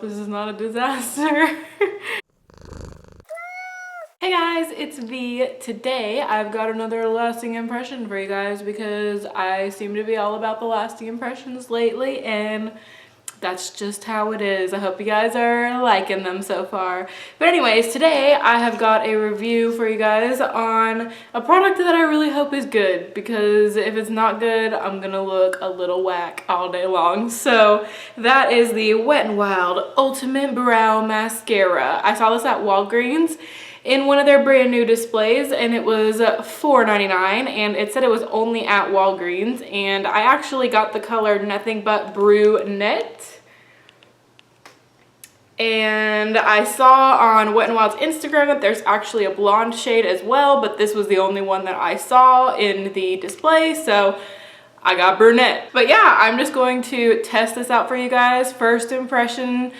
hope this is not a disaster. Hey guys, it's V. Today I've got another lasting impression for you guys because I seem to be all about the lasting impressions lately, and that's just how it is. I hope you guys are liking them so far. But anyways, today I have got a review for you guys on a product that I really hope is good, because if it's not good, I'm gonna look a little whack all day long. So that is the Wet n Wild Ultimate Brow Mascara. I saw this at Walgreens in one of their brand new displays, and it was $4.99, and it said it was only at Walgreens, and I actually got the color Nothing But Brunette. And I saw on Wet n Wild's Instagram that there's actually a blonde shade as well, but this was the only one that I saw in the display, so I got brunette. But yeah, I'm just going to test this out for you guys. First impression,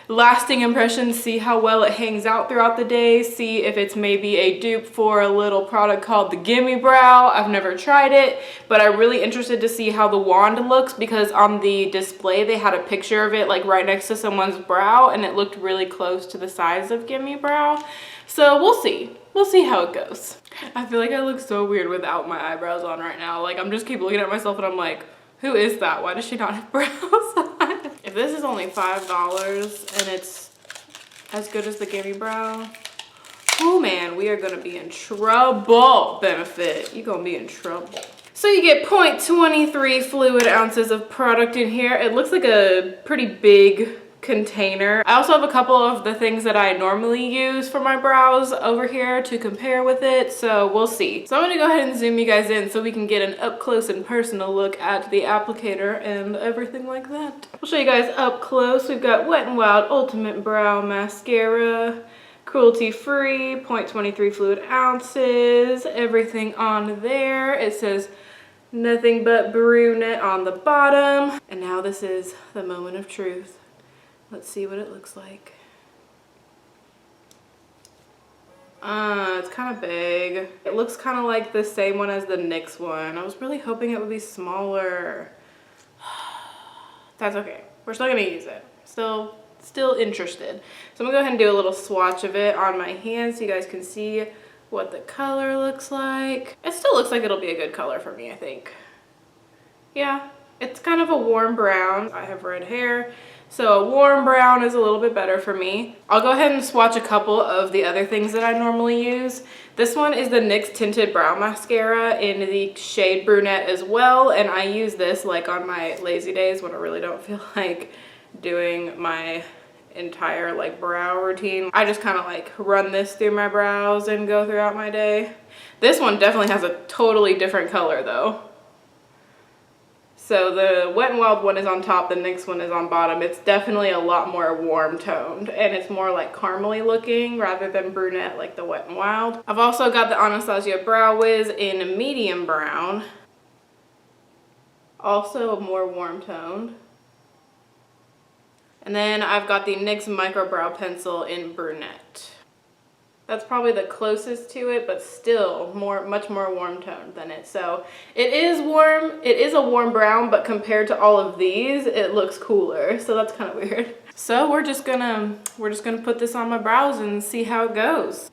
lasting impression, see how well it hangs out throughout the day, see if it's maybe a dupe for a little product called the Gimme Brow. I've never tried it, but I'm really interested to see how the wand looks, because on the display they had a picture of it like right next to someone's brow, and it looked really close to the size of Gimme Brow. So we'll see. We'll see how it goes. I feel like I look so weird without my eyebrows on right now. Like, I'm just keep looking at myself and I'm like, who is that? Why does she not have brows on? If this is only $5 and it's as good as the Gimme Brow, oh man, we are gonna be in trouble. Benefit, you're gonna be in trouble. So you get 0.23 fluid ounces of product in here. It looks like a pretty big container. I also have a couple of the things that I normally use for my brows over here to compare with it, so we'll see. So I'm gonna go ahead and zoom you guys in so we can get an up close and personal look at the applicator and everything like that. I'll show you guys up close. We've got Wet n Wild Ultimate Brow Mascara, cruelty free, 0.23 fluid ounces, everything on there. It says Nothing But Brunette on the bottom. And now this is the moment of truth. Let's see what it looks like. It's kind of big. It looks kind of like the same one as the NYX one. I was really hoping it would be smaller. That's okay. We're still gonna use it. Still interested. So I'm gonna go ahead and do a little swatch of it on my hand so you guys can see what the color looks like. It still looks like it'll be a good color for me, I think. Yeah, it's kind of a warm brown. I have red hair, so a warm brown is a little bit better for me. I'll go ahead and swatch a couple of the other things that I normally use. This one is the NYX Tinted Brow Mascara in the shade Brunette as well, and I use this like on my lazy days when I really don't feel like doing my entire like brow routine. I just kind of like run this through my brows and go throughout my day. This one definitely has a totally different color though. So the Wet n Wild one is on top, the NYX one is on bottom. It's definitely a lot more warm toned, and it's more like caramely looking rather than brunette like the Wet n Wild. I've also got the Anastasia Brow Wiz in medium brown, also more warm toned. And then I've got the NYX Micro Brow Pencil in brunette. That's probably the closest to it, but still much more warm toned than it. So it is warm, it is a warm brown, but compared to all of these, it looks cooler. So that's kind of weird. So we're just gonna put this on my brows and see how it goes.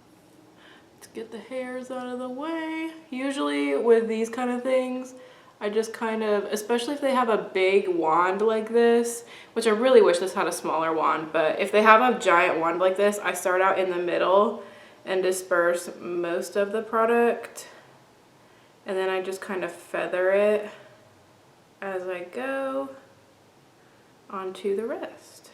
Let's get the hairs out of the way. Usually with these kind of things, I just kind of, especially if they have a big wand like this, which I really wish this had a smaller wand, but if they have a giant wand like this, I start out in the middle and disperse most of the product, and then I just kind of feather it as I go onto the rest.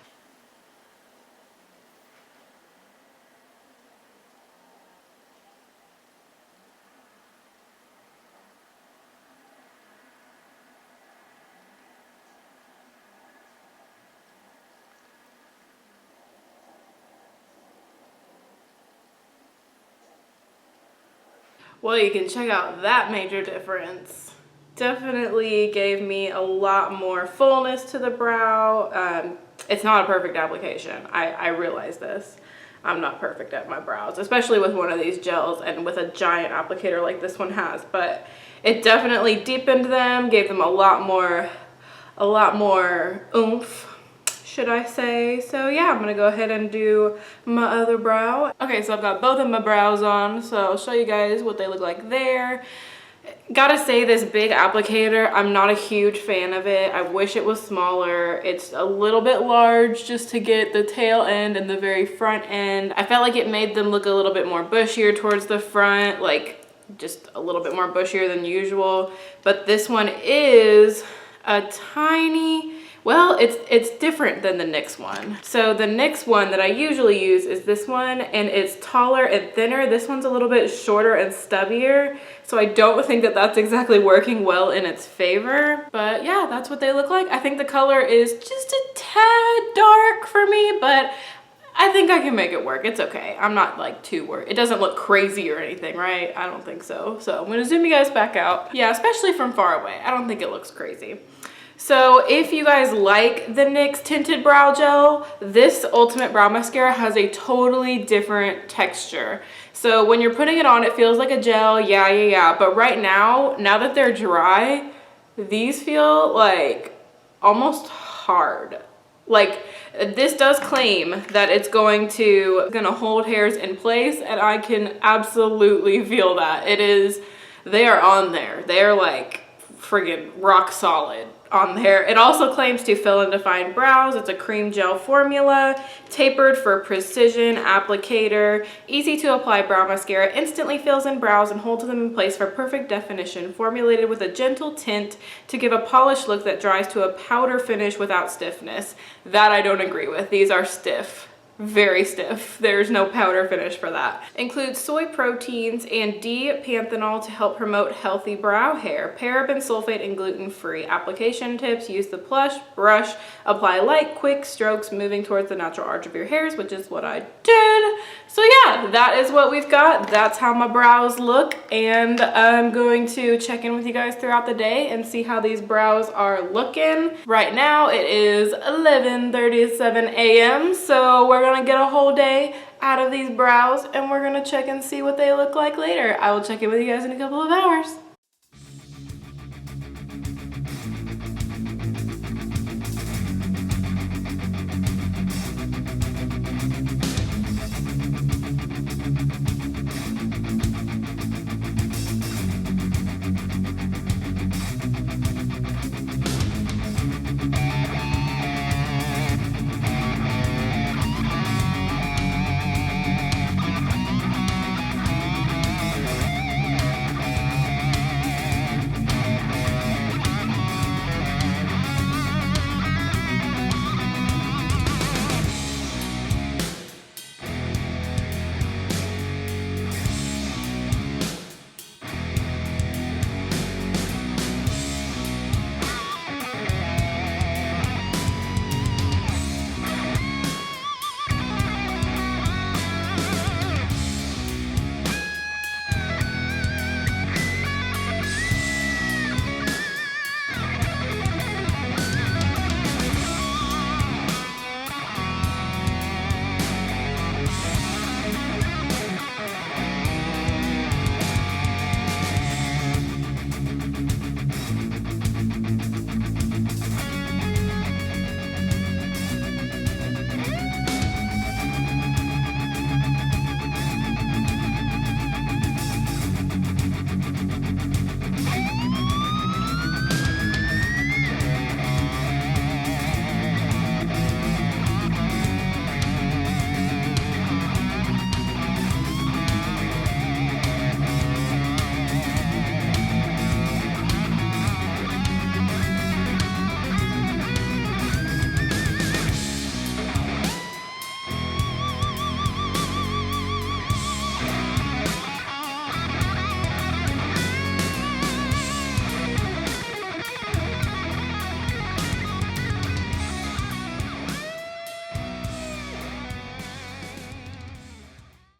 Well, you can check out that major difference. Definitely gave me a lot more fullness to the brow. It's not a perfect application. I realize this. I'm not perfect at my brows, especially with one of these gels and with a giant applicator like this one has, but it definitely deepened them, gave them a lot more oomph, should I say. So yeah, I'm gonna go ahead and do my other brow. Okay, so I've got both of my brows on, so I'll show you guys what they look like there. Gotta say, this big applicator, I'm not a huge fan of it. I wish it was smaller. It's a little bit large just to get the tail end and the very front end. I felt like it made them look a little bit more bushier towards the front, like just a little bit more bushier than usual. But this one is a tiny, well, it's different than the NYX one. So the NYX one that I usually use is this one, and it's taller and thinner. This one's a little bit shorter and stubbier. So I don't think that that's exactly working well in its favor. But yeah, that's what they look like. I think the color is just a tad dark for me, but I think I can make it work. It's okay. I'm not like too worried. It doesn't look crazy or anything, right? I don't think so. So I'm gonna zoom you guys back out. Yeah, especially from far away. I don't think it looks crazy. So if you guys like the NYX Tinted Brow Gel, this Ultimate Brow Mascara has a totally different texture. So when you're putting it on, it feels like a gel, yeah. But right now that they're dry, these feel like almost hard. Like, this does claim that it's gonna hold hairs in place, and I can absolutely feel that. They are on there. They are like friggin' rock solid on there. It also claims to fill and define brows. It's a cream gel formula, tapered for precision applicator, easy to apply brow mascara, instantly fills in brows and holds them in place for perfect definition, formulated with a gentle tint to give a polished look that dries to a powder finish without stiffness. That I don't agree with. These are stiff. Very stiff. There's no powder finish for that. Includes soy proteins and D-panthenol to help promote healthy brow hair. Paraben, sulfate, and gluten-free. Application tips: use the brush, apply light, quick strokes moving towards the natural arch of your hairs, which is what I did. So yeah, that is what we've got. That's how my brows look, and I'm going to check in with you guys throughout the day and see how these brows are looking. Right now it is 11:37 a.m. so we're gonna get a whole day out of these brows, and we're gonna check and see what they look like later. I will check in with you guys in a couple of hours.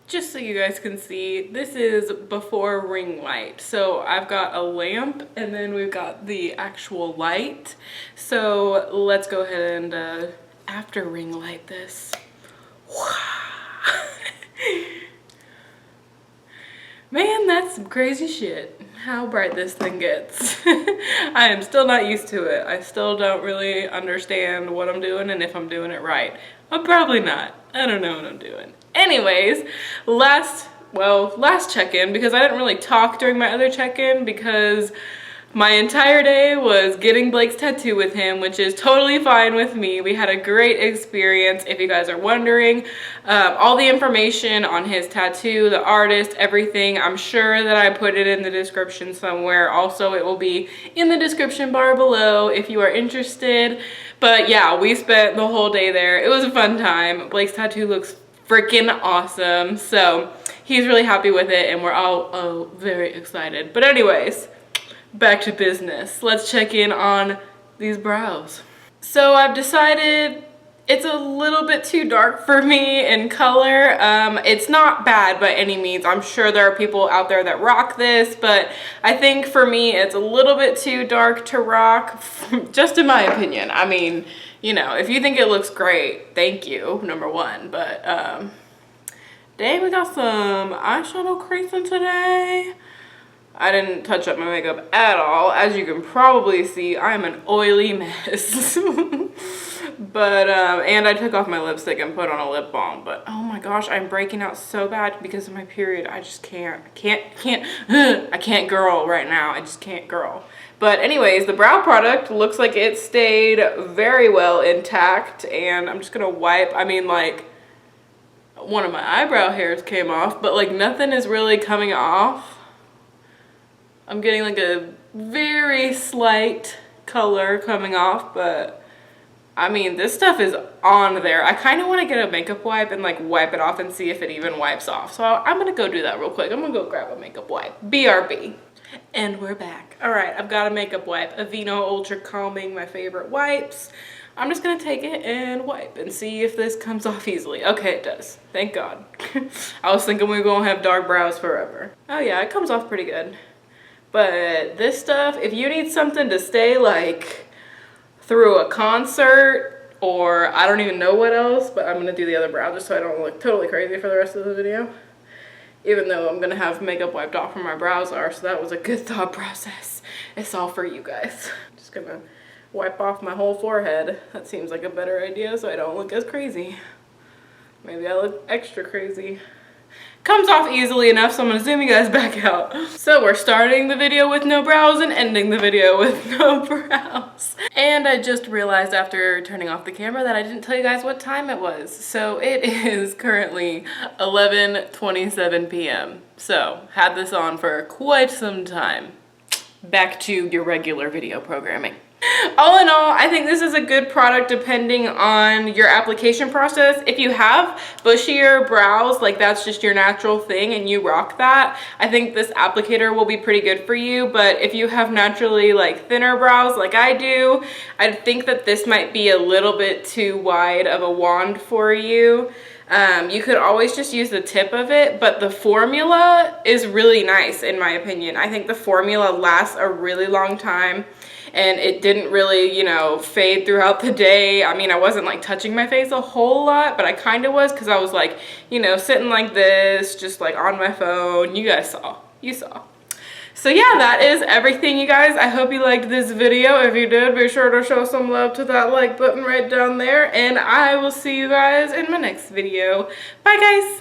Just so you guys can see, this is before ring light. So I've got a lamp, and then we've got the actual light. So let's go ahead and after ring light this. Man, that's some crazy shit. How bright this thing gets. I am still not used to it. I still don't really understand what I'm doing and if I'm doing it right. I'm probably not. I don't know what I'm doing. Anyways, last check-in, because I didn't really talk during my other check-in because my entire day was getting Blake's tattoo with him, which is totally fine with me. We had a great experience. If you guys are wondering, all the information on his tattoo, the artist, everything, I'm sure that I put it in the description somewhere. Also, it will be in the description bar below if you are interested. But yeah, we spent the whole day there. It was a fun time. Blake's tattoo looks freaking awesome. So he's really happy with it and we're all very excited. But anyways, back to business. Let's check in on these brows. So I've decided it's a little bit too dark for me in color. It's not bad by any means. I'm sure there are people out there that rock this, but I think for me it's a little bit too dark to rock, just in my opinion. I mean, you know, if you think it looks great, thank you, number one. But dang, we got some eyeshadow creasing today. I didn't touch up my makeup at all. As you can probably see, I'm an oily mess. But, and I took off my lipstick and put on a lip balm. But, oh my gosh, I'm breaking out so bad because of my period. I just can't. I can't girl right now. I just can't girl. But anyways, the brow product looks like it stayed very well intact. And I'm just going to wipe, I mean, like, one of my eyebrow hairs came off. But, like, nothing is really coming off. I'm getting like a very slight color coming off, but I mean, this stuff is on there. I kind of want to get a makeup wipe and like wipe it off and see if it even wipes off. So I'm going to go do that real quick. I'm going to go grab a makeup wipe. BRB. And we're back. All right, I've got a makeup wipe. Aveeno Ultra Calming, my favorite wipes. I'm just going to take it and wipe and see if this comes off easily. Okay, it does. Thank God. I was thinking we were going to have dark brows forever. Oh yeah, it comes off pretty good. But this stuff, if you need something to stay like through a concert or I don't even know what else, but I'm going to do the other brow just so I don't look totally crazy for the rest of the video. Even though I'm going to have makeup wiped off where my brows are, so that was a good thought process. It's all for you guys. Just going to wipe off my whole forehead. That seems like a better idea so I don't look as crazy. Maybe I look extra crazy. Comes off easily enough, so I'm gonna zoom you guys back out. So we're starting the video with no brows and ending the video with no brows. And I just realized after turning off the camera that I didn't tell you guys what time it was. So it is currently 11:27 p.m. So had this on for quite some time. Back to your regular video programming. All in all, I think this is a good product depending on your application process. If you have bushier brows, like that's just your natural thing and you rock that, I think this applicator will be pretty good for you. But if you have naturally like thinner brows like I do, I think that this might be a little bit too wide of a wand for you. You could always just use the tip of it, but the formula is really nice in my opinion. I think the formula lasts a really long time. And it didn't really, you know, fade throughout the day. I mean, I wasn't like touching my face a whole lot, but I kind of was because I was like, you know, sitting like this, just like on my phone. You guys saw. You saw. So yeah, that is everything, you guys. I hope you liked this video. If you did, be sure to show some love to that like button right down there. And I will see you guys in my next video. Bye, guys.